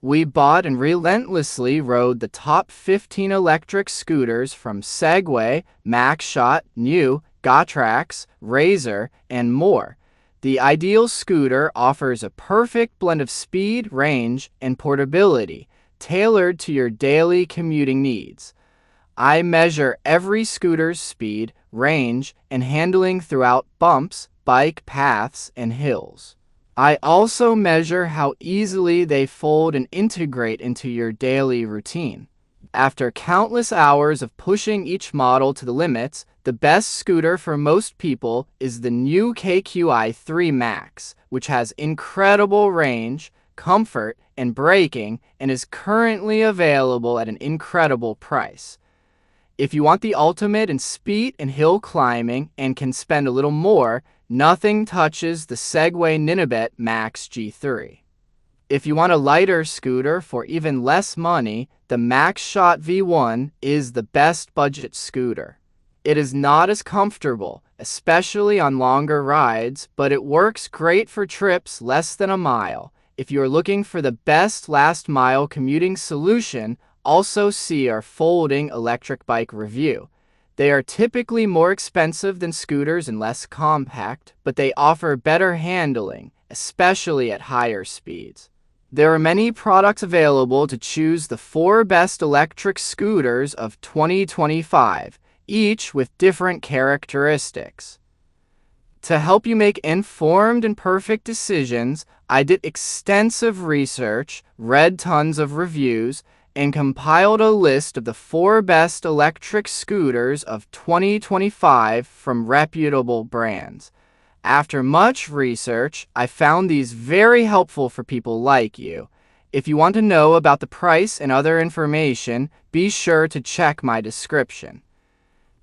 We bought and relentlessly rode the top 15 electric scooters from Segway, Maxshot, Gatrax, Razor, and more. The ideal scooter offers a perfect blend of speed, range, and portability, tailored to your daily commuting needs. I measure every scooter's speed, range, and handling throughout bumps, bike paths, and hills. I also measure how easily they fold and integrate into your daily routine. After countless hours of pushing each model to the limits, the best scooter for most people is the new KQi3 Max, which has incredible range, comfort, and braking, and is currently available at an incredible price. If you want the ultimate in speed and hill climbing and can spend a little more, nothing touches the Segway Ninebot Max G3. If you want a lighter scooter for even less money, the Maxshot V1 is the best budget scooter. It is not as comfortable, especially on longer rides, but it works great for trips less than a mile. If you are looking for the best last-mile commuting solution, also see our folding electric bike review. They are typically more expensive than scooters and less compact, but they offer better handling, especially at higher speeds. There are many products available to choose the 4 best electric scooters of 2025, each with different characteristics. To help you make informed and perfect decisions, I did extensive research, read tons of reviews, and compiled a list of the 4 best electric scooters of 2025 from reputable brands. After much research, I found these very helpful for people like you. If you want to know about the price and other information, be sure to check my description.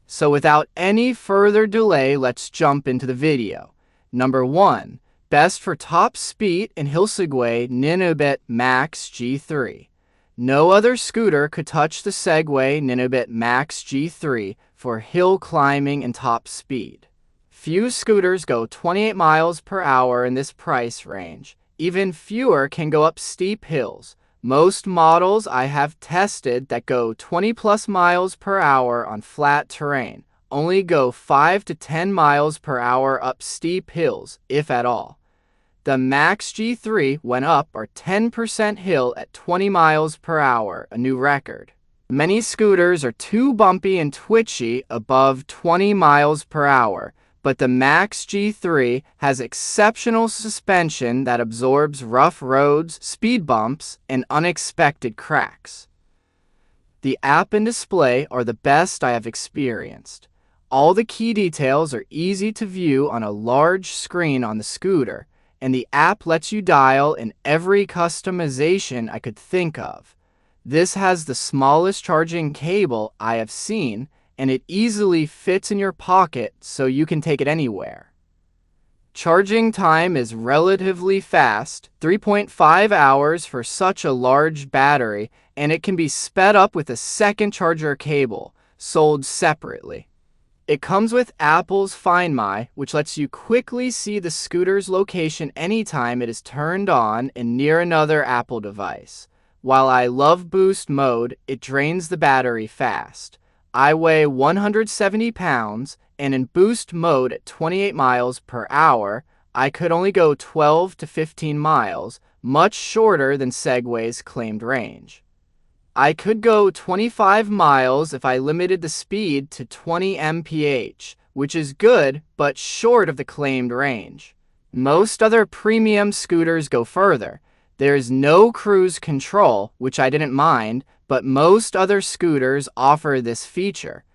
So without any further delay, let's jump into the video. Number 1. Best for top speed and hill Segway Ninebot Max G3. No other scooter could touch the Segway Ninebot Max G3 for hill climbing and top speed. Few scooters go 28 miles per hour in this price range. Even fewer can go up steep hills. Most models I have tested that go 20 plus miles per hour on flat terrain only go 5 to 10 miles per hour up steep hills, if at all. The Max G3 went up or 10% hill at 20 miles per hour, a new record. Many scooters are too bumpy and twitchy above 20 miles per hour, but the Max G3 has exceptional suspension that absorbs rough roads, speed bumps, and unexpected cracks. The app and display are the best I have experienced. All the key details are easy to view on a large screen on the scooter, and the app lets you dial in every customization I could think of. This has the smallest charging cable I have seen, and it easily fits in your pocket so you can take it anywhere. Charging time is relatively fast, 3.5 hours for such a large battery, and it can be sped up with a second charger cable, sold separately. It comes with Apple's Find My, which lets you quickly see the scooter's location anytime it is turned on and near another Apple device. While I love boost mode, it drains the battery fast. I weigh 170 pounds, and in boost mode at 28 miles per hour, I could only go 12 to 15 miles, much shorter than Segway's claimed range. I could go 25 miles if I limited the speed to 20 mph, which is good but short of the claimed range. Most other premium scooters go further. There is no cruise control, which I didn't mind, but most other scooters offer this feature.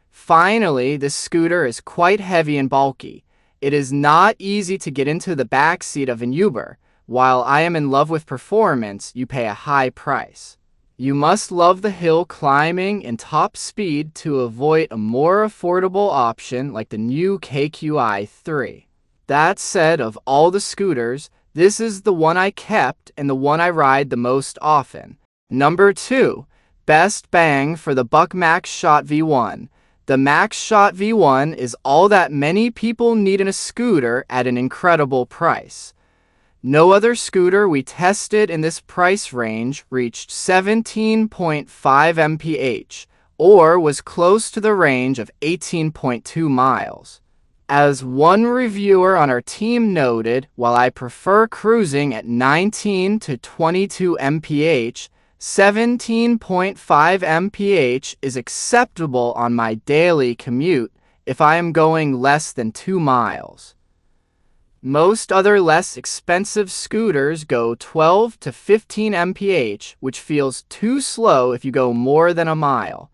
Finally, this scooter is quite heavy and bulky. It is not easy to get into the back seat of an Uber. While I am in love with performance, you pay a high price. You must love the hill climbing and top speed to avoid a more affordable option like the new KQi3. That said, of all the scooters, this is the one I kept and the one I ride the most often. Number 2. Best bang for the buck Maxshot V1. The Maxshot V1 is all that many people need in a scooter at an incredible price. No other scooter we tested in this price range reached 17.5 mph, or was close to the range of 18.2 miles. As one reviewer on our team noted, while I prefer cruising at 19 to 22 mph, 17.5 mph is acceptable on my daily commute if I am going less than 2 miles. Most other less expensive scooters go 12 to 15 mph, which feels too slow if you go more than a mile.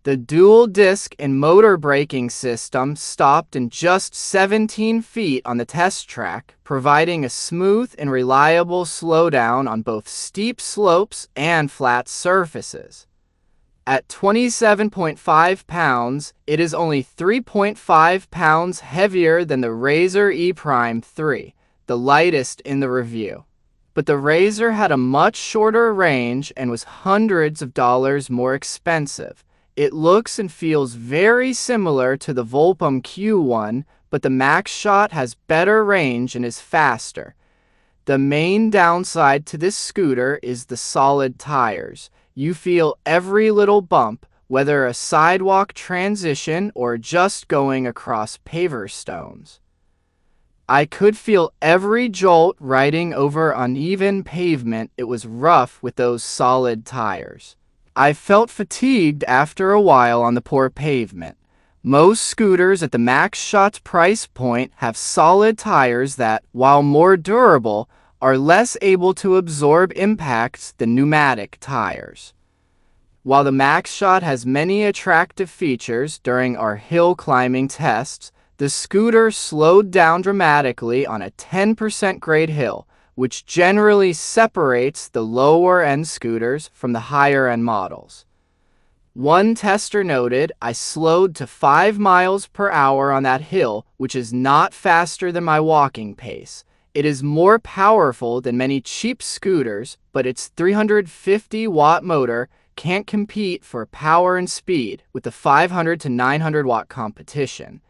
The dual disc and motor braking system stopped in just 17 feet on the test track, providing a smooth and reliable slowdown on both steep slopes and flat surfaces. At 27.5 pounds, it is only 3.5 pounds heavier than the Razor E-Prime 3, the lightest in the review. But the Razor had a much shorter range and was hundreds of dollars more expensive. It looks and feels very similar to the Volpom Q1, but the Maxshot has better range and is faster. The main downside to this scooter is the solid tires. You feel every little bump, whether a sidewalk transition or just going across paver stones. I could feel every jolt riding over uneven pavement. It was rough with those solid tires. I felt fatigued after a while on the poor pavement. Most scooters at the Maxshot price point have solid tires that, while more durable, are less able to absorb impacts than pneumatic tires. While the Maxshot has many attractive features during our hill climbing tests, the scooter slowed down dramatically on a 10% grade hill, which generally separates the lower-end scooters from the higher-end models. One tester noted, "I slowed to 5 miles per hour on that hill, which is not faster than my walking pace. It is more powerful than many cheap scooters, but its 350-watt motor can't compete for power and speed with the 500 to 900-watt competition.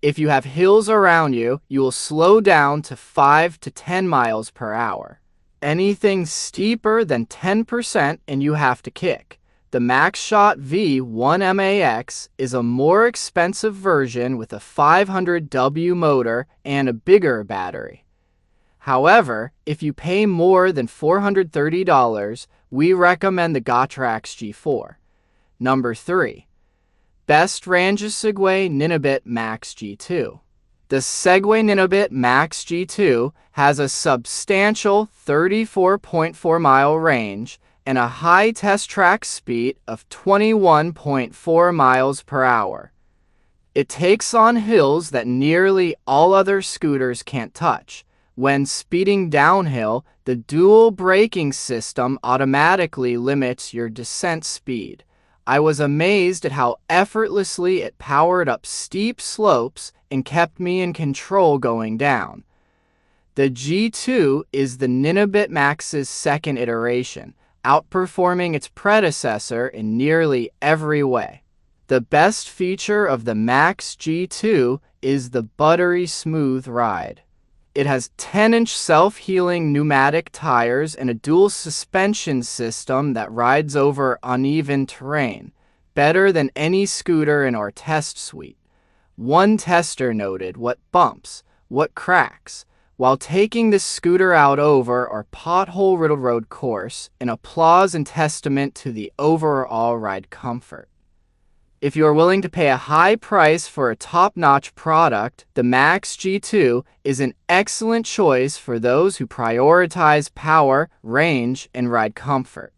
If you have hills around you, you will slow down to 5 to 10 miles per hour. Anything steeper than 10% and you have to kick." The Maxshot V1 MAX is a more expensive version with a 500W motor and a bigger battery. However, if you pay more than $430, we recommend the Gatrax G4. Number 3. Best range is Segway Ninebot Max G2. The Segway Ninebot Max G2 has a substantial 34.4-mile range and a high test track speed of 21.4 miles per hour. It takes on hills that nearly all other scooters can't touch. When speeding downhill, the dual braking system automatically limits your descent speed. I was amazed at how effortlessly it powered up steep slopes and kept me in control going down. The G2 is the Ninebot Max's second iteration, outperforming its predecessor in nearly every way. The best feature of the Max G2 is the buttery smooth ride. It has 10-inch self-healing pneumatic tires and a dual suspension system that rides over uneven terrain, better than any scooter in our test suite. One tester noted, "What bumps, what cracks," while taking this scooter out over our pothole-riddled road course, an applause and testament to the overall ride comfort. If you are willing to pay a high price for a top-notch product, the Max G2 is an excellent choice for those who prioritize power, range, and ride comfort.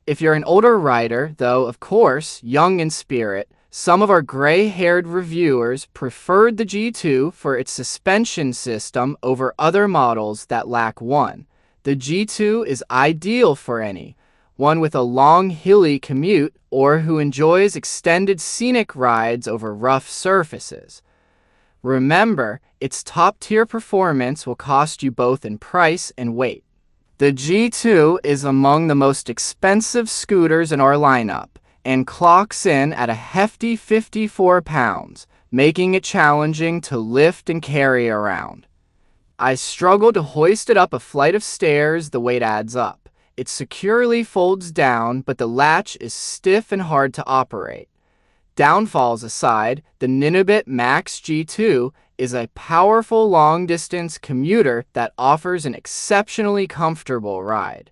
If you're an older rider, though of course young in spirit, some of our gray-haired reviewers preferred the G2 for its suspension system over other models that lack one. The G2 is ideal for one with a long hilly commute or who enjoys extended scenic rides over rough surfaces. Remember, its top-tier performance will cost you both in price and weight. The G2 is among the most expensive scooters in our lineup and clocks in at a hefty 54 pounds, making it challenging to lift and carry around. I struggle to hoist it up a flight of stairs. The weight adds up. It securely folds down, but the latch is stiff and hard to operate. Downfalls aside, the Ninebot Max G2 is a powerful long-distance commuter that offers an exceptionally comfortable ride.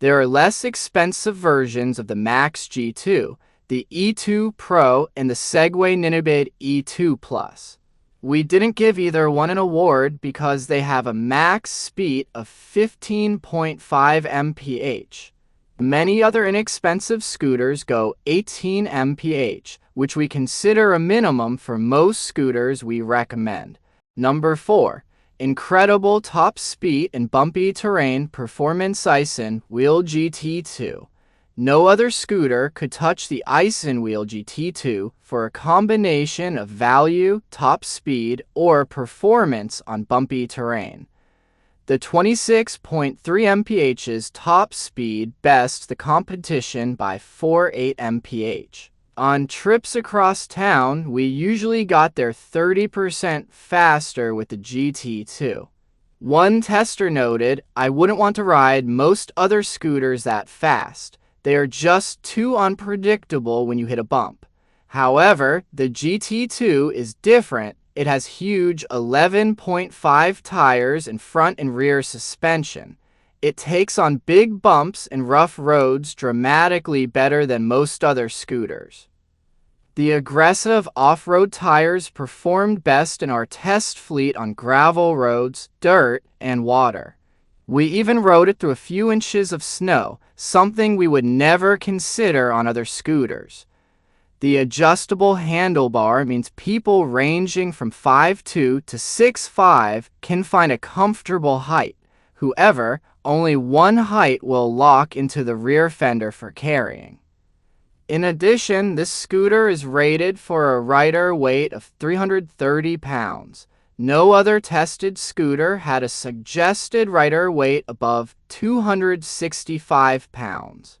There are less expensive versions of the Max G2, the E2 Pro and the Segway Ninebot E2 Plus. We didn't give either one an award because they have a max speed of 15.5 mph. Many other inexpensive scooters go 18 mph, which we consider a minimum for most scooters we recommend. Number 4. Incredible top speed and bumpy terrain performance Isinwheel GT2. No other scooter could touch the Isinwheel GT2 for a combination of value, top speed, or performance on bumpy terrain. The 26.3 mph's top speed bests the competition by 4.8 mph. On trips across town, we usually got there 30% faster with the GT2. One tester noted, "I wouldn't want to ride most other scooters that fast. They are just too unpredictable when you hit a bump." However, the GT2 is different. It has huge 11.5 tires and front and rear suspension. It takes on big bumps and rough roads dramatically better than most other scooters. The aggressive off-road tires performed best in our test fleet on gravel roads, dirt, and water. We even rode it through a few inches of snow, something we would never consider on other scooters. The adjustable handlebar means people ranging from 5'2" to 6'5" can find a comfortable height. However, only one height will lock into the rear fender for carrying. In addition, this scooter is rated for a rider weight of 330 pounds. No other tested scooter had a suggested rider weight above 265 pounds.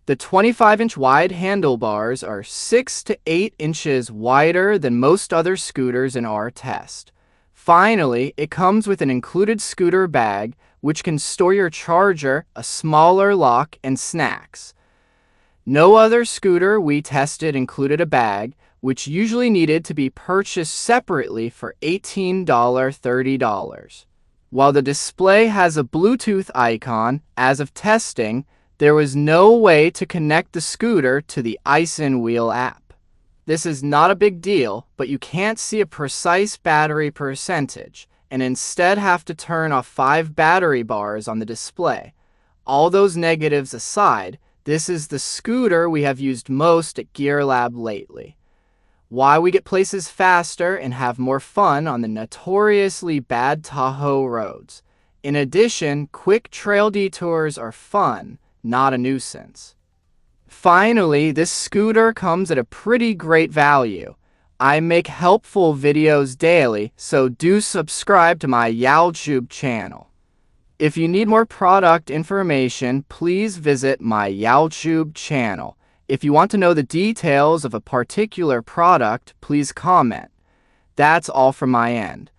The 25-inch wide handlebars are 6 to 8 inches wider than most other scooters in our test. Finally, it comes with an included scooter bag, which can store your charger, a smaller lock, and snacks. No other scooter we tested included a bag, which usually needed to be purchased separately for $18–30. While the display has a Bluetooth icon, as of testing, there was no way to connect the scooter to the Isinwheel app. This is not a big deal, but you can't see a precise battery percentage, and instead have to turn off 5 battery bars on the display. All those negatives aside, this is the scooter we have used most at Gear Lab lately. Why we get places faster and have more fun on the notoriously bad Tahoe roads. In addition, quick trail detours are fun, not a nuisance. Finally, this scooter comes at a pretty great value. I make helpful videos daily, so do subscribe to my YouTube channel. If you need more product information, please visit my YouTube channel. If you want to know the details of a particular product, please comment. That's all from my end.